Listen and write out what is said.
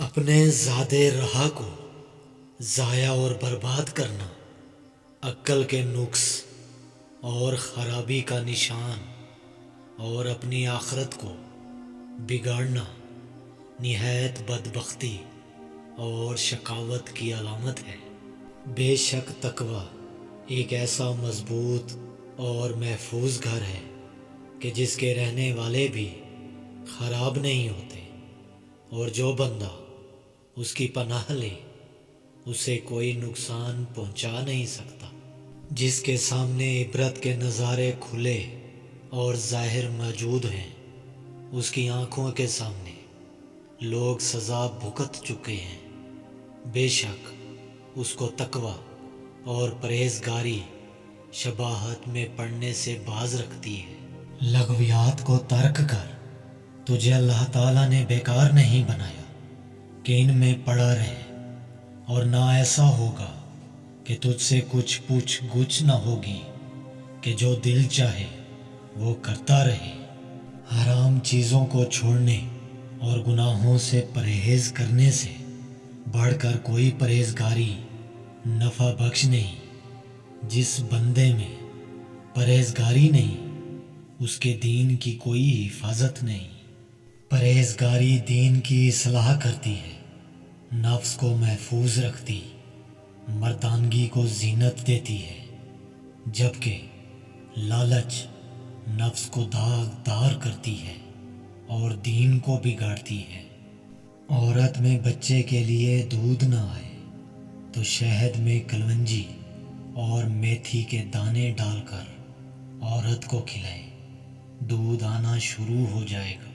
اپنے زادے رہا کو ضائع اور برباد کرنا عقل کے نقص اور خرابی کا نشان، اور اپنی آخرت کو بگاڑنا نہایت بدبختی اور شقاوت کی علامت ہے۔ بے شک تقوی ایک ایسا مضبوط اور محفوظ گھر ہے کہ جس کے رہنے والے بھی خراب نہیں ہوتے، اور جو بندہ اس کی پناہ لے اسے کوئی نقصان پہنچا نہیں سکتا۔ جس کے سامنے عبرت کے نظارے کھلے اور ظاہر موجود ہیں، اس کی آنکھوں کے سامنے لوگ سزا بھگت چکے ہیں۔ بے شک اس کو تقوی اور پرہیزگاری شباہت میں پڑھنے سے باز رکھتی ہے۔ لغویات کو ترک کر، تجھے اللہ تعالیٰ نے بیکار نہیں بنایا کہ ان میں پڑا رہے، اور نہ ایسا ہوگا کہ تجھ سے کچھ پوچھ گچھ نہ ہوگی کہ جو دل چاہے وہ کرتا رہے۔ حرام چیزوں کو چھوڑنے اور گناہوں سے پرہیز کرنے سے بڑھ کر کوئی پرہیزگاری نفع بخش نہیں۔ جس بندے میں پرہیزگاری نہیں، اس کے دین کی کوئی حفاظت نہیں۔ پرہیزگاری دین کی اصلاح کرتی ہے، نفس کو محفوظ رکھتی، مردانگی کو زینت دیتی ہے، جبکہ لالچ نفس کو داغدار کرتی ہے اور دین کو بگاڑتی ہے۔ عورت میں بچے کے لیے دودھ نہ آئے تو شہد میں کلونجی اور میتھی کے دانے ڈال کر عورت کو کھلائے، دودھ آنا شروع ہو جائے گا۔